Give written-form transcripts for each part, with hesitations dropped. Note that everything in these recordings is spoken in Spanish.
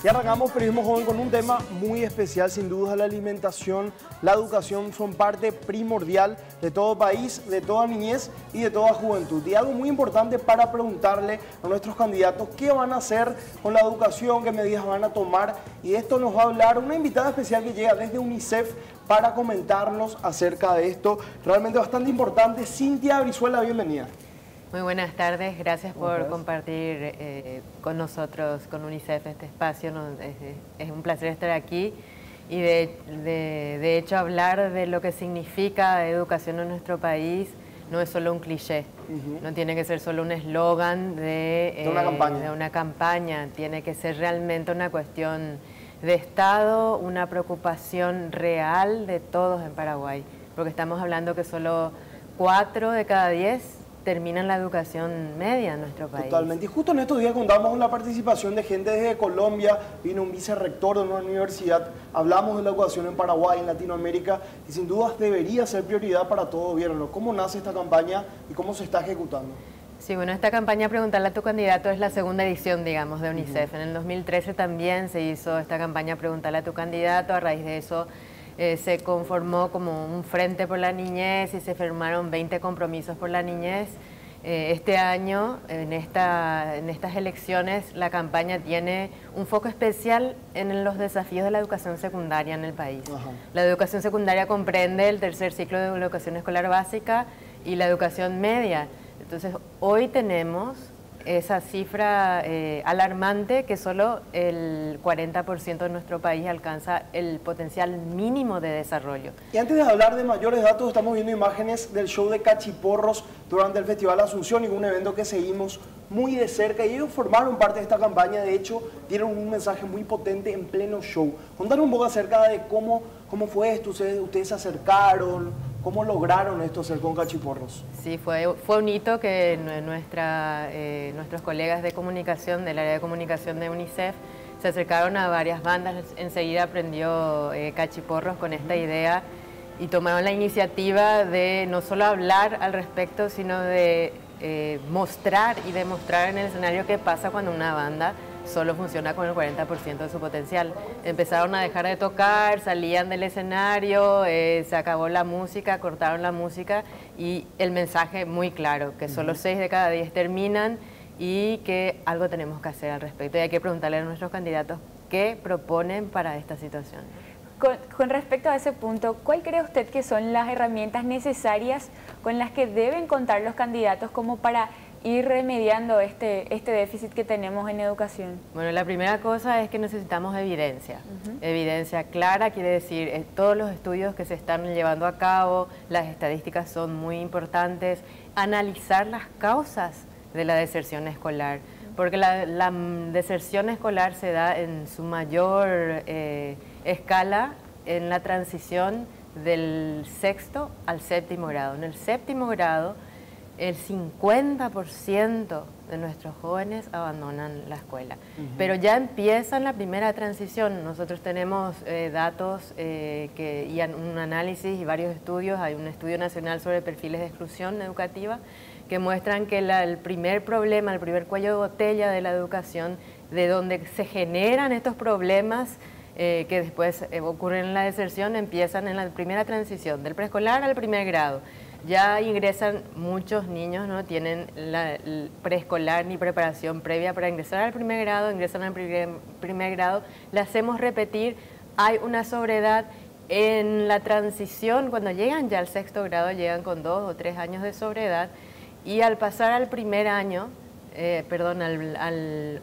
Y arrancamos Periodismo Joven con un tema muy especial, sin duda. La alimentación, la educación son parte primordial de todo país, de toda niñez y de toda juventud. Y algo muy importante para preguntarle a nuestros candidatos qué van a hacer con la educación, qué medidas van a tomar. Y de esto nos va a hablar una invitada especial que llega desde UNICEF para comentarnos acerca de esto. Realmente bastante importante. Cintia Brizuela, bienvenida. Muy buenas tardes, gracias por compartir con nosotros, con UNICEF, este espacio. Es un placer estar aquí y de hecho hablar de lo que significa educación en nuestro país no es solo un cliché, no tiene que ser solo un eslogan de una campaña, tiene que ser realmente una cuestión de Estado, una preocupación real de todos en Paraguay, porque estamos hablando que solo 4 de cada 10 terminan la educación media en nuestro país. Totalmente. Y justo en estos días contamos con la participación de gente desde Colombia, vino un vicerrector de una universidad, hablamos de la educación en Paraguay, en Latinoamérica, y sin dudas debería ser prioridad para todo gobierno. ¿Cómo nace esta campaña y cómo se está ejecutando? Sí, bueno, esta campaña Preguntarle a tu candidato es la segunda edición, digamos, de UNICEF. En el 2013 también se hizo esta campaña Preguntarle a tu candidato. A raíz de eso se conformó como un frente por la niñez y se firmaron 20 compromisos por la niñez. Este año, en estas elecciones, la campaña tiene un foco especial en los desafíos de la educación secundaria en el país. La educación secundaria comprende el tercer ciclo de la educación escolar básica y la educación media. Entonces, hoy tenemos esa cifra alarmante que solo el 40% de nuestro país alcanza el potencial mínimo de desarrollo. Y antes de hablar de mayores datos, estamos viendo imágenes del show de Cachiporros durante el Festival Asunción, y un evento que seguimos muy de cerca, y ellos formaron parte de esta campaña. De hecho, dieron un mensaje muy potente en pleno show. Contanos un poco acerca de cómo fue esto, ustedes se acercaron. ¿Cómo lograron esto hacer con Cachiporros? Sí, fue un hito que nuestros colegas de comunicación, del área de comunicación de UNICEF, se acercaron a varias bandas. Enseguida aprendió Cachiporros con esta idea y tomaron la iniciativa de no solo hablar al respecto, sino de mostrar y demostrar en el escenario qué pasa cuando una banda solo funciona con el 40% de su potencial. Empezaron a dejar de tocar, salían del escenario, se acabó la música, cortaron la música, y el mensaje muy claro, que solo 6 de cada 10 terminan y que algo tenemos que hacer al respecto. Y hay que preguntarle a nuestros candidatos qué proponen para esta situación. Con respecto a ese punto, ¿cuál cree usted que son las herramientas necesarias con las que deben contar los candidatos como para ir remediando este déficit que tenemos en educación? Bueno, la primera cosa es que necesitamos evidencia. Evidencia clara quiere decir todos los estudios que se están llevando a cabo, las estadísticas son muy importantes, analizar las causas de la deserción escolar, porque la deserción escolar se da en su mayor escala en la transición del 6º al 7º grado. En el 7º grado, el 50% de nuestros jóvenes abandonan la escuela. Pero ya empieza en la primera transición. Nosotros tenemos datos y un análisis y varios estudios. Hay un estudio nacional sobre perfiles de exclusión educativa que muestran que el primer problema, el primer cuello de botella de la educación, de donde se generan estos problemas que después ocurren en la deserción, empiezan en la primera transición, del preescolar al primer grado. Ya ingresan muchos niños, no tienen el preescolar ni preparación previa para ingresar al primer grado, ingresan al primer grado, le hacemos repetir, hay una sobreedad en la transición. Cuando llegan ya al 6º grado, llegan con 2 o 3 años de sobreedad, y al pasar al primer año, al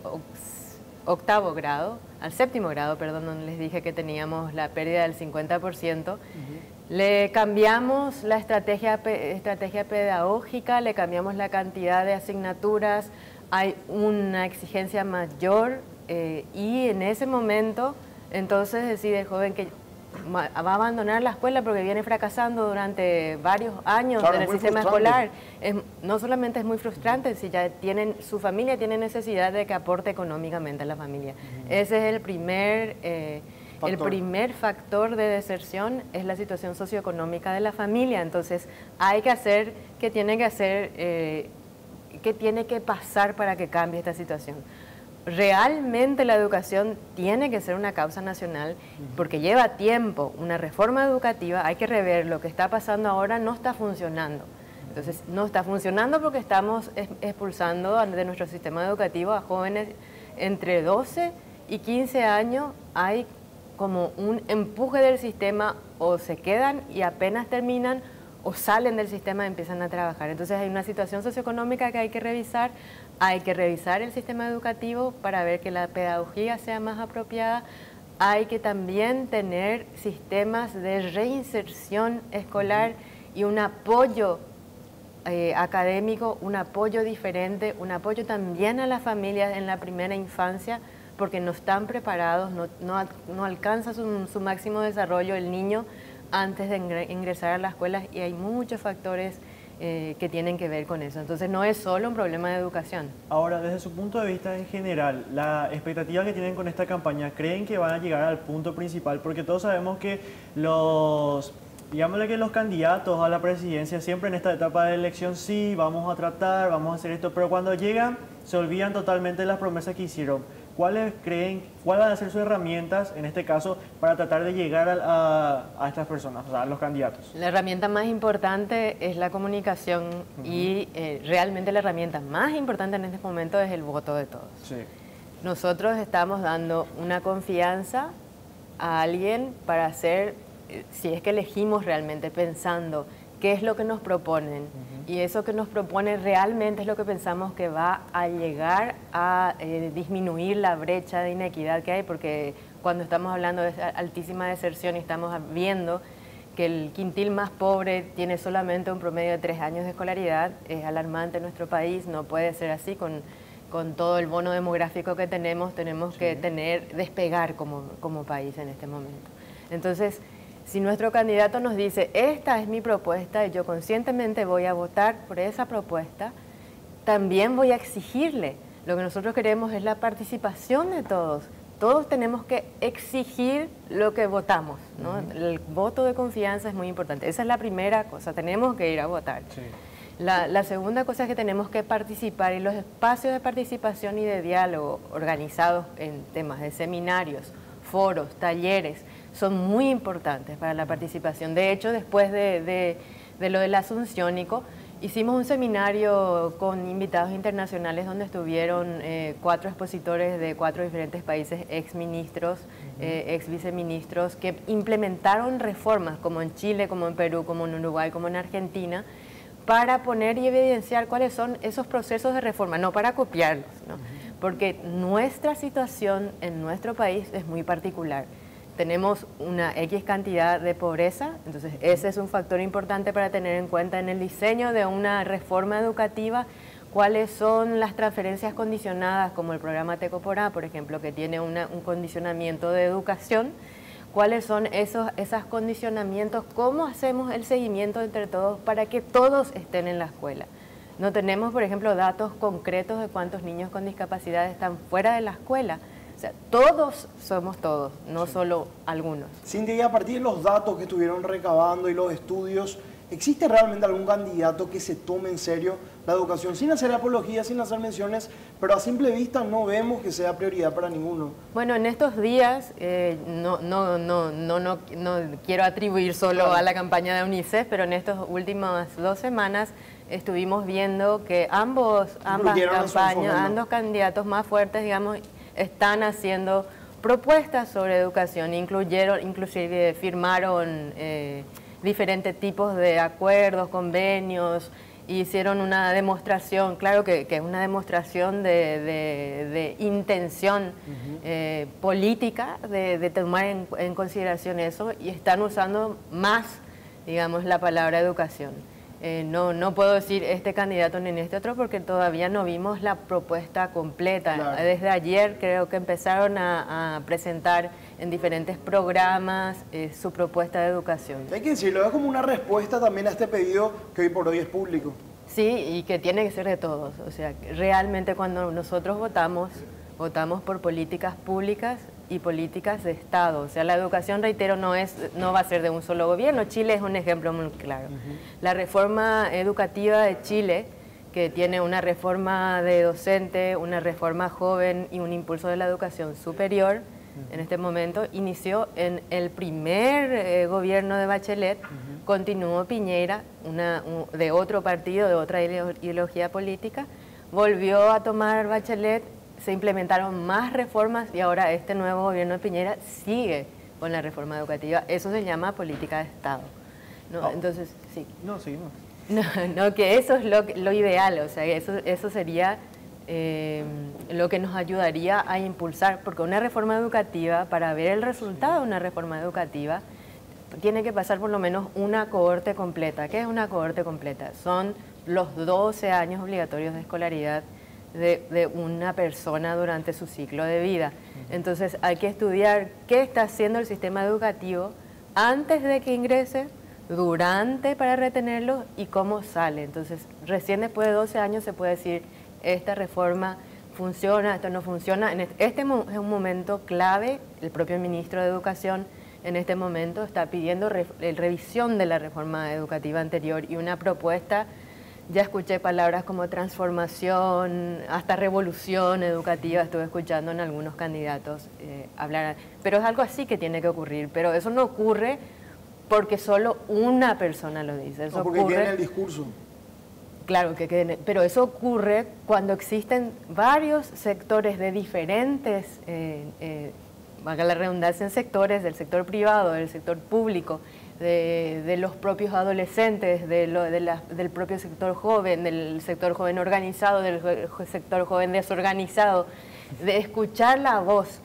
8º grado, al 7º grado, donde les dije que teníamos la pérdida del 50%, le cambiamos la estrategia pedagógica, le cambiamos la cantidad de asignaturas, hay una exigencia mayor y en ese momento entonces decide el joven que va a abandonar la escuela porque viene fracasando durante varios años en el sistema escolar. No solamente es muy frustrante, si ya su familia tiene necesidad de que aporte económicamente a la familia. Ese es el primer factor de deserción, es la situación socioeconómica de la familia. Entonces hay que hacer, ¿qué tiene que pasar para que cambie esta situación? realmente la educación tiene que ser una causa nacional, porque lleva tiempo. Una reforma educativa, hay que rever lo que está pasando ahora, no está funcionando. Entonces, no está funcionando porque estamos expulsando de nuestro sistema educativo a jóvenes entre 12 y 15 años. Hay como un empuje del sistema, o se quedan y apenas terminan, o salen del sistema y empiezan a trabajar. Entonces hay una situación socioeconómica que hay que revisar el sistema educativo para ver que la pedagogía sea más apropiada. Hay que también tener sistemas de reinserción escolar y un apoyo académico, un apoyo diferente, un apoyo también a las familias en la primera infancia, porque no están preparados, no alcanza su máximo desarrollo el niño antes de ingresar a las escuelas, y hay muchos factores que tienen que ver con eso. Entonces no es solo un problema de educación. Ahora, desde su punto de vista en general, la expectativa que tienen con esta campaña, ¿creen que van a llegar al punto principal? Porque todos sabemos que digámosle que los candidatos a la presidencia siempre en esta etapa de elección, sí, vamos a tratar, vamos a hacer esto, pero cuando llegan se olvidan totalmente de las promesas que hicieron. ¿Cuáles van a ser sus herramientas, en este caso, para tratar de llegar a estas personas, o sea, a los candidatos? La herramienta más importante es la comunicación y realmente la herramienta más importante en este momento es el voto de todos. Sí. Nosotros estamos dando una confianza a alguien para hacer, si es que elegimos realmente pensando qué es lo que nos proponen, y eso que nos propone realmente es lo que pensamos que va a llegar a disminuir la brecha de inequidad que hay, porque cuando estamos hablando de altísima deserción y estamos viendo que el quintil más pobre tiene solamente un promedio de 3 años de escolaridad, es alarmante en nuestro país. No puede ser así con todo el bono demográfico que tenemos que despegar como país en este momento. Entonces, si nuestro candidato nos dice, esta es mi propuesta y yo conscientemente voy a votar por esa propuesta, también voy a exigirle. Lo que nosotros queremos es la participación de todos. Todos tenemos que exigir lo que votamos, ¿no? El voto de confianza es muy importante. Esa es la primera cosa, tenemos que ir a votar. Sí. La segunda cosa es que tenemos que participar, y los espacios de participación y de diálogo organizados en temas de seminarios, foros, talleres, son muy importantes para la participación. De hecho, después de lo del Asunciónico, hicimos un seminario con invitados internacionales donde estuvieron 4 expositores de 4 diferentes países, exministros, exviceministros, que implementaron reformas como en Chile, como en Perú, como en Uruguay, como en Argentina, para poner y evidenciar cuáles son esos procesos de reforma, no para copiarlos, ¿no? Porque nuestra situación en nuestro país es muy particular. Tenemos una X cantidad de pobreza, entonces ese es un factor importante para tener en cuenta en el diseño de una reforma educativa. Cuáles son las transferencias condicionadas, como el programa Tecoporá, por ejemplo, que tiene un condicionamiento de educación. ¿Cuáles son esos condicionamientos? ¿Cómo hacemos el seguimiento entre todos para que todos estén en la escuela? No tenemos, por ejemplo, datos concretos de cuántos niños con discapacidad están fuera de la escuela. O sea, todos somos todos, no solo algunos. Cintia, y a partir de los datos que estuvieron recabando y los estudios, ¿existe realmente algún candidato que se tome en serio la educación? Sin hacer apología, sin hacer menciones, pero a simple vista no vemos que sea prioridad para ninguno. Bueno, en estos días, no quiero atribuir solo a la campaña de UNICEF, pero en estas últimas 2 semanas estuvimos viendo que ambas campañas, ambos candidatos más fuertes, digamos, están haciendo propuestas sobre educación, inclusive firmaron diferentes tipos de acuerdos, convenios, hicieron una demostración, claro que es una demostración de intención política, de tomar en consideración eso, y están usando más, digamos, la palabra educación. No puedo decir este candidato ni este otro porque todavía no vimos la propuesta completa. Claro. Desde ayer creo que empezaron a presentar en diferentes programas su propuesta de educación. Hay que decirlo, es como una respuesta también a este pedido que hoy por hoy es público. Sí, y que tiene que ser de todos. O sea, realmente cuando nosotros votamos por políticas públicas y políticas de Estado. O sea, la educación, reitero, no va a ser de un solo gobierno. Chile es un ejemplo muy claro. La reforma educativa de Chile que tiene una reforma de docente, una reforma joven y un impulso de la educación superior. En este momento inició en el primer gobierno de Bachelet, continuó Piñera, de otro partido, de otra ideología política, volvió a tomar Bachelet, se implementaron más reformas y ahora este nuevo gobierno de Piñera sigue con la reforma educativa. Eso se llama política de Estado, ¿no? Entonces, sí. No, sí, no. No, que eso es lo ideal, o sea, eso sería lo que nos ayudaría a impulsar, porque una reforma educativa, para ver el resultado de una reforma educativa, tiene que pasar por lo menos una cohorte completa. ¿Qué es una cohorte completa? Son los 12 años obligatorios de escolaridad de una persona durante su ciclo de vida. Entonces hay que estudiar qué está haciendo el sistema educativo antes de que ingrese, durante para retenerlo y cómo sale. Entonces recién después de 12 años se puede decir esta reforma funciona, esto no funciona. Este es un momento clave. El propio ministro de Educación en este momento está pidiendo revisión de la reforma educativa anterior y una propuesta. Ya escuché palabras como transformación, hasta revolución educativa, estuve escuchando en algunos candidatos hablar, pero es algo así que tiene que ocurrir, pero eso no ocurre porque solo una persona lo dice. Eso no, porque ocurre, queda en el discurso. Claro, pero eso ocurre cuando existen varios sectores de diferentes, valga la redundancia, en sectores del sector privado, del sector público, de los propios adolescentes, del propio sector joven, del sector joven organizado, del sector joven desorganizado, de escuchar la voz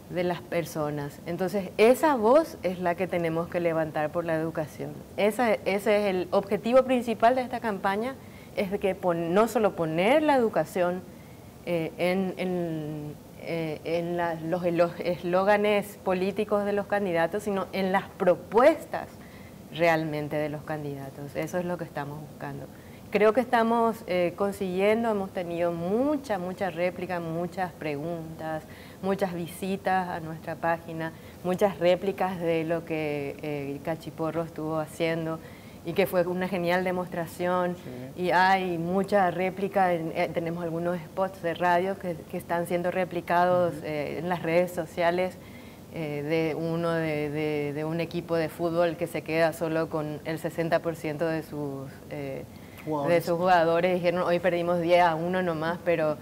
de las personas. Entonces, esa voz es la que tenemos que levantar por la educación. Ese es el objetivo principal de esta campaña, es de que no solo poner la educación en los eslóganes políticos de los candidatos, sino en las propuestas realmente de los candidatos. Eso es lo que estamos buscando. Creo que estamos consiguiendo, hemos tenido muchas réplicas, muchas preguntas, muchas visitas a nuestra página, muchas réplicas de lo que Cachiporro estuvo haciendo y que fue una genial demostración. Sí. Y hay mucha réplica, tenemos algunos spots de radio que están siendo replicados en las redes sociales, de un equipo de fútbol que se queda solo con el 60% de sus jugadores. Dijeron, hoy perdimos 10-1 nomás, pero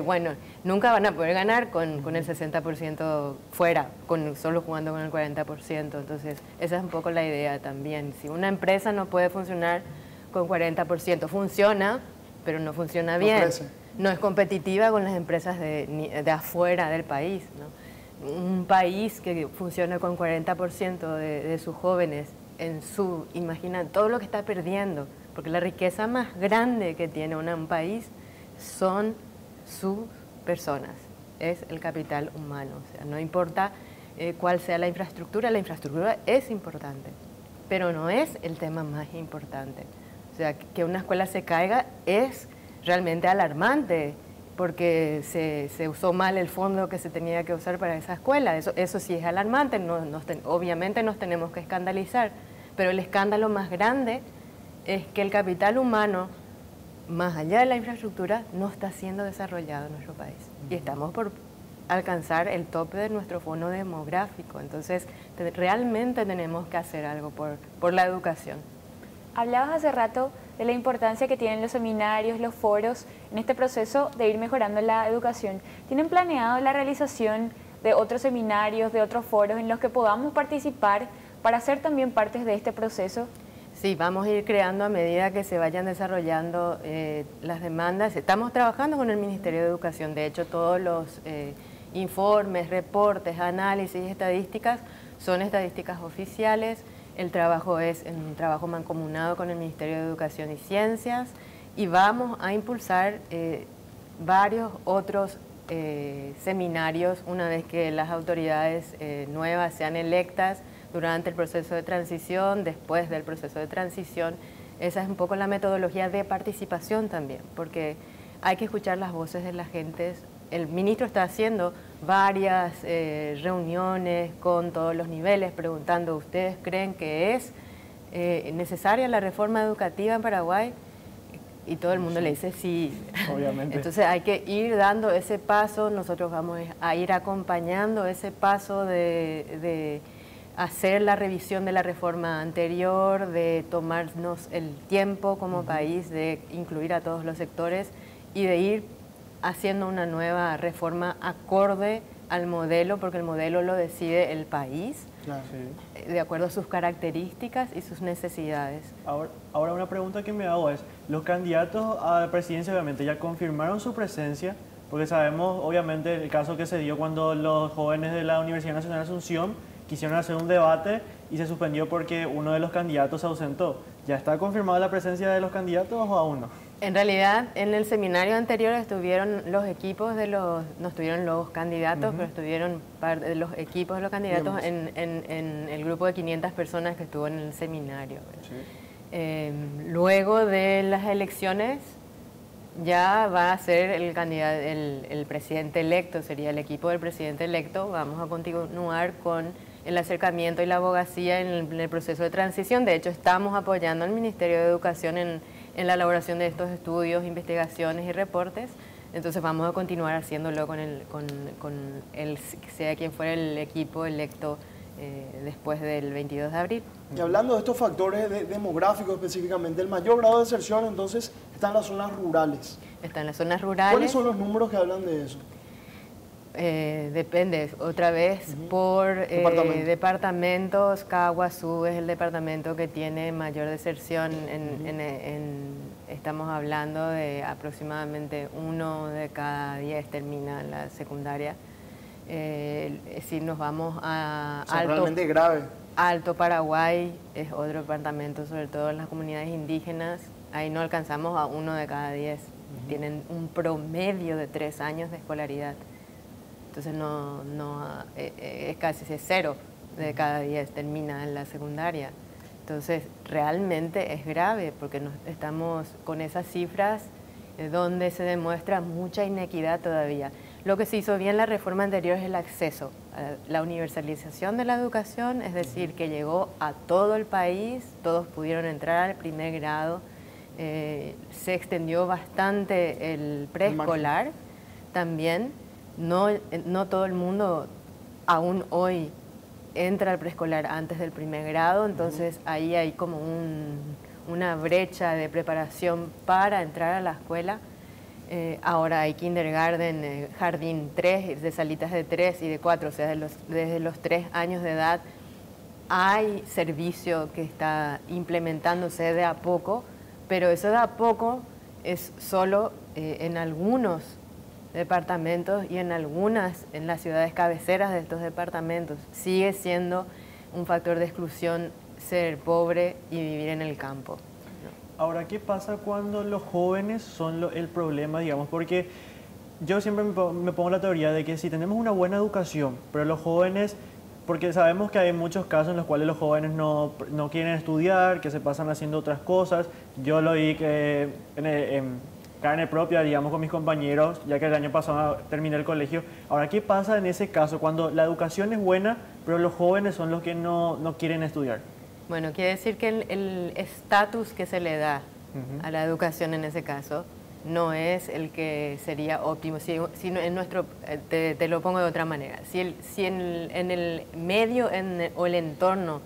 bueno, nunca van a poder ganar con el 60% fuera, solo jugando con el 40%. Entonces, esa es un poco la idea también. Si una empresa no puede funcionar con 40%, funciona, pero no funciona bien. No es competitiva con las empresas de afuera del país, ¿no? Un país que funciona con 40% de sus jóvenes, imagina todo lo que está perdiendo, porque la riqueza más grande que tiene un país son sus personas, es el capital humano. O sea, no importa cuál sea la infraestructura es importante, pero no es el tema más importante. O sea, que una escuela se caiga es realmente alarmante, porque se usó mal el fondo que se tenía que usar para esa escuela. Eso sí es alarmante, obviamente nos tenemos que escandalizar, pero el escándalo más grande es que el capital humano, más allá de la infraestructura, no está siendo desarrollado en nuestro país. Y estamos por alcanzar el tope de nuestro fondo demográfico. Entonces, realmente tenemos que hacer algo por la educación. Hablabas hace rato de la importancia que tienen los seminarios, los foros, en este proceso de ir mejorando la educación. ¿Tienen planeado la realización de otros seminarios, de otros foros en los que podamos participar para ser también partes de este proceso? Sí, vamos a ir creando a medida que se vayan desarrollando las demandas. Estamos trabajando con el Ministerio de Educación. De hecho, todos los informes, reportes, análisis, estadísticas son estadísticas oficiales. El trabajo es un trabajo mancomunado con el Ministerio de Educación y Ciencias y vamos a impulsar varios otros seminarios una vez que las autoridades nuevas sean electas, durante el proceso de transición, después del proceso de transición. Esa es un poco la metodología de participación también, porque hay que escuchar las voces de la gente. El ministro está haciendo varias reuniones con todos los niveles, preguntando, ¿ustedes creen que es necesaria la reforma educativa en Paraguay? y todo el mundo le dice sí. Obviamente. Entonces hay que ir dando ese paso, nosotros vamos a ir acompañando ese paso de hacer la revisión de la reforma anterior, de tomarnos el tiempo como país, de incluir a todos los sectores y de ir haciendo una nueva reforma acorde al modelo, porque el modelo lo decide el país, Claro. Sí. de acuerdo a sus características y sus necesidades. Ahora una pregunta que me hago es, los candidatos a la presidencia obviamente ya confirmaron su presencia, porque sabemos obviamente el caso que se dio cuando los jóvenes de la Universidad Nacional de Asunción quisieron hacer un debate y se suspendió porque uno de los candidatos se ausentó. ¿Ya está confirmada la presencia de los candidatos o aún no? En realidad, en el seminario anterior estuvieron los equipos de los, no estuvieron los candidatos, pero estuvieron los equipos de los candidatos en el grupo de 500 personas que estuvo en el seminario. Luego de las elecciones, ya va a ser el candidato, el presidente electo, sería el equipo del presidente electo. Vamos a continuar con el acercamiento y la abogacía en el proceso de transición. De hecho, estamos apoyando al Ministerio de Educación en la elaboración de estos estudios, investigaciones y reportes. Entonces vamos a continuar haciéndolo con el sea quien fuera el equipo electo después del 22 de abril. Y hablando de estos factores demográficos específicamente, el mayor grado de deserción entonces está en las zonas rurales. Está en las zonas rurales. ¿Cuáles son los números que hablan de eso? Depende, otra vez, por departamentos. Caguazú es el departamento que tiene mayor deserción. Estamos hablando de aproximadamente 1 de cada 10 termina la secundaria. Si nos vamos a realmente grave. Alto Paraguay es otro departamento, sobre todo en las comunidades indígenas. Ahí no alcanzamos a 1 de cada 10. Tienen un promedio de 3 años de escolaridad. Entonces es casi 0 de cada 10 termina en la secundaria. Entonces realmente es grave porque estamos con esas cifras donde se demuestra mucha inequidad todavía. Lo que se hizo bien en la reforma anterior es el acceso, la universalización de la educación, es decir, que llegó a todo el país, todos pudieron entrar al primer grado, se extendió bastante el preescolar también. No todo el mundo aún hoy entra al preescolar antes del primer grado, entonces ahí hay como una brecha de preparación para entrar a la escuela. Ahora hay kindergarten, jardín 3, de salitas de 3 y de 4, o sea, desde los 3 años de edad hay servicio que está implementándose de a poco, pero eso de a poco es solo en algunos departamentos y en las ciudades cabeceras de estos departamentos. Sigue siendo un factor de exclusión ser pobre y vivir en el campo. Ahora, ¿qué pasa cuando los jóvenes son el problema, digamos? Porque yo siempre me pongo la teoría de que si tenemos una buena educación, pero los jóvenes, porque sabemos que hay muchos casos en los cuales los jóvenes no quieren estudiar, que se pasan haciendo otras cosas. Yo lo vi que en carne propia, digamos, con mis compañeros, ya que el año pasado terminé el colegio. Ahora, ¿qué pasa en ese caso cuando la educación es buena, pero los jóvenes son los que no quieren estudiar? Bueno, quiere decir que el estatus que se le da a la educación en ese caso no es el que sería óptimo. Si en nuestro, te lo pongo de otra manera, si en el medio o el entorno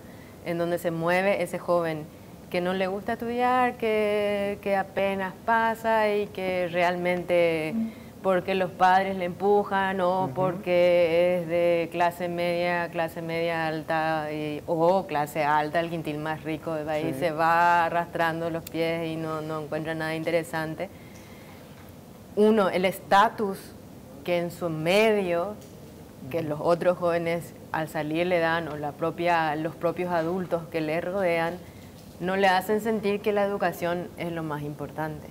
en donde se mueve ese joven que no le gusta estudiar, que apenas pasa y que realmente porque los padres le empujan o porque es de clase media alta o clase alta, el quintil más rico del país, se va arrastrando los pies y no encuentra nada interesante. El estatus que en su medio, que los otros jóvenes al salir le dan, o los propios adultos que le rodean, no le hacen sentir que la educación es lo más importante.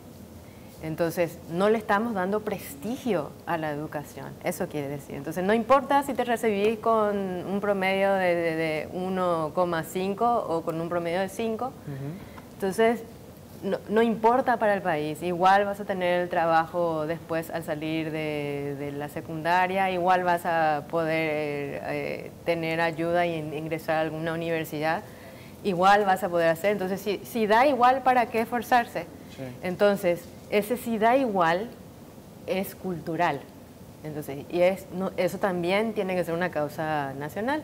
Entonces, no le estamos dando prestigio a la educación, eso quiere decir. Entonces, no importa si te recibís con un promedio de 1,5 o con un promedio de 5, entonces no importa para el país, igual vas a tener el trabajo después al salir de la secundaria, igual vas a poder tener ayuda e ingresar a alguna universidad. igual vas a poder hacer. Entonces, si da igual, ¿para qué esforzarse? Sí. Entonces, ese si da igual es cultural. Entonces, eso también tiene que ser una causa nacional.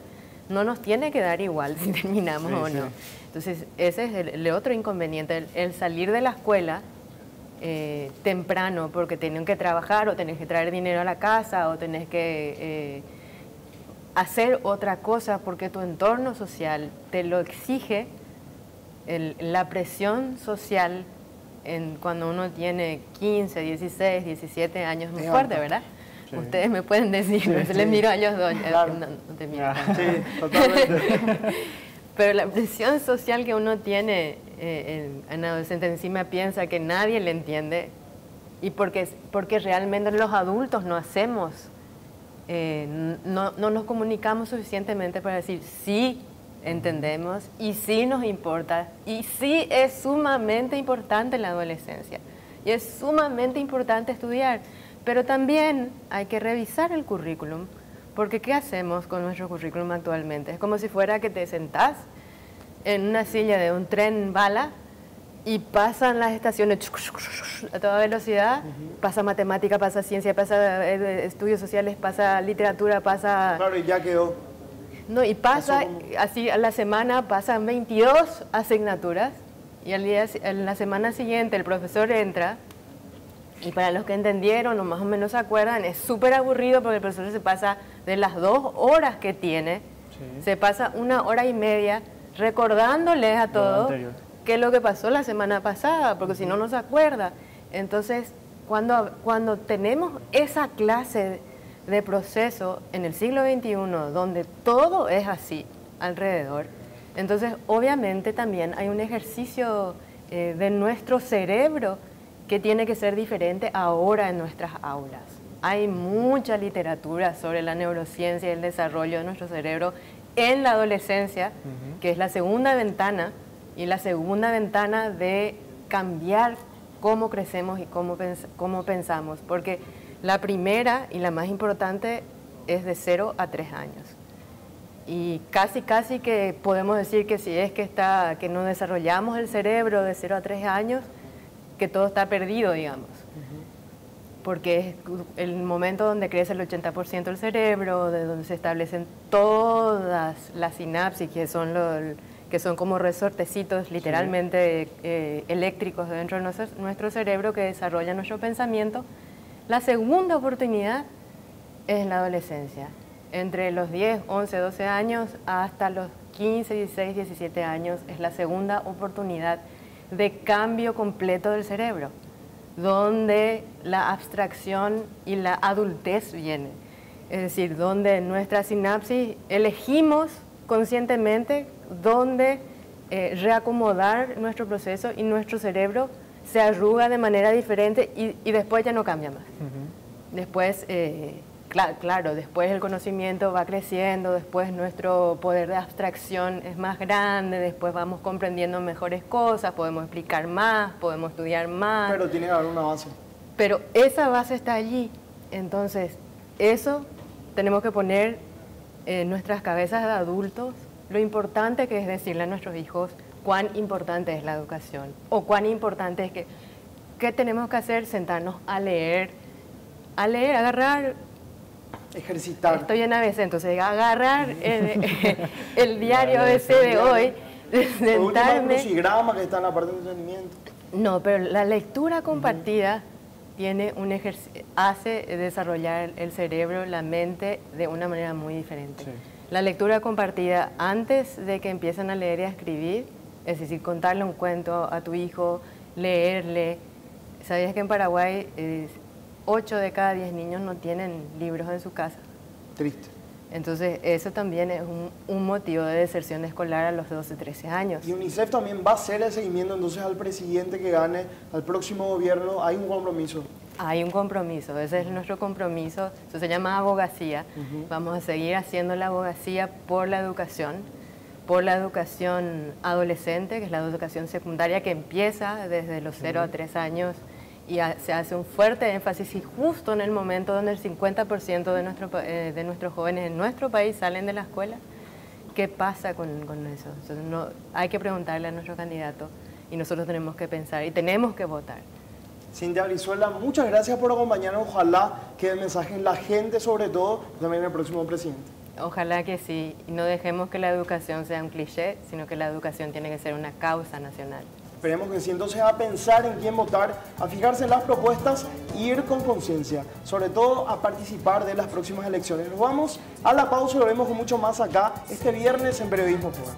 No nos tiene que dar igual si terminamos o no. Entonces, ese es el otro inconveniente, el salir de la escuela temprano porque tienen que trabajar o tenés que traer dinero a la casa o tenés que hacer otra cosa porque tu entorno social te lo exige. La presión social cuando uno tiene 15, 16, 17 años es muy fuerte, ¿verdad? Sí. Ustedes me pueden decir, sí, les miro a ellos dos. Claro. No te miro. Sí, totalmente. Pero la presión social que uno tiene en adolescente encima piensa que nadie le entiende y porque realmente los adultos no hacemos, no nos comunicamos suficientemente para decir sí entendemos y sí nos importa y sí es sumamente importante la adolescencia y es sumamente importante estudiar, pero también hay que revisar el currículum. Porque ¿qué hacemos con nuestro currículum actualmente? Es como si fuera que te sentás en una silla de un tren bala y pasan las estaciones a toda velocidad, pasa matemática, pasa ciencia, pasa estudios sociales, pasa literatura, pasa... Claro, y ya quedó. No, y pasa, así a la semana pasan 22 asignaturas y en la semana siguiente el profesor entra. Y para los que entendieron o más o menos se acuerdan, es súper aburrido porque el profesor se pasa de las 2 horas que tiene, se pasa 1 hora y media recordándoles a todos qué es lo que pasó la semana pasada, porque si no, no se acuerda. Entonces, cuando tenemos esa clase de proceso en el siglo XXI, donde todo es así alrededor, entonces obviamente también hay un ejercicio de nuestro cerebro que tiene que ser diferente ahora en nuestras aulas. Hay mucha literatura sobre la neurociencia y el desarrollo de nuestro cerebro en la adolescencia, que es la segunda ventana, y la segunda ventana de cambiar cómo crecemos y cómo pensamos, porque la primera y la más importante es de 0 a 3 años. Y casi que podemos decir que si es que no desarrollamos el cerebro de 0 a 3 años, que todo está perdido, digamos, porque es el momento donde crece el 80% del cerebro, de donde se establecen todas las sinapsis, que son como resortecitos literalmente eléctricos dentro de nuestro cerebro que desarrollan nuestro pensamiento. La segunda oportunidad es en la adolescencia, entre los 10, 11, 12 años hasta los 15, 16, 17 años es la segunda oportunidad de cambio completo del cerebro, donde la abstracción y la adultez vienen. Es decir, donde nuestra sinapsis elegimos conscientemente dónde reacomodar nuestro proceso y nuestro cerebro se arruga de manera diferente y después ya no cambia más. Después, claro, después el conocimiento va creciendo, después nuestro poder de abstracción es más grande, después vamos comprendiendo mejores cosas, podemos explicar más, podemos estudiar más. Pero tiene que haber una base. Pero esa base está allí, entonces eso tenemos que poner en nuestras cabezas de adultos lo importante que es decirle a nuestros hijos cuán importante es la educación o cuán importante es ¿qué tenemos que hacer? Sentarnos a leer, agarrar... Ejercitar. Estoy en ABC, entonces agarrar el diario ABC de hoy, sentarme... El crucigrama que está en la parte de entrenamiento. No, pero la lectura compartida tiene hace desarrollar el cerebro, la mente de una manera muy diferente. Sí. La lectura compartida, antes de que empiecen a leer y a escribir, es decir, contarle un cuento a tu hijo, leerle. ¿Sabías que en Paraguay 8 de cada 10 niños no tienen libros en su casa? Triste. Entonces, eso también es un motivo de deserción escolar a los 12, 13 años. Y UNICEF también va a hacer el seguimiento entonces al presidente que gane, al próximo gobierno. ¿Hay un compromiso? Hay un compromiso, ese es nuestro compromiso. Eso se llama abogacía. Vamos a seguir haciendo la abogacía por la educación adolescente, que es la educación secundaria que empieza desde los 0 a 3 años. Y se hace un fuerte énfasis y justo en el momento donde el 50% de nuestros jóvenes en nuestro país salen de la escuela ¿Qué pasa con eso? No, hay que preguntarle a nuestro candidato y nosotros tenemos que pensar y tenemos que votar. Cintia Brizuela, muchas gracias por acompañarnos. Ojalá que el mensaje en la gente, sobre todo, también el próximo presidente. Ojalá que sí. Y no dejemos que la educación sea un cliché, sino que la educación tiene que ser una causa nacional. Esperemos que sí, entonces a pensar en quién votar, a fijarse en las propuestas y ir con conciencia, sobre todo a participar de las próximas elecciones. Nos vamos a la pausa y lo vemos con mucho más acá este viernes en Periodismo Pura.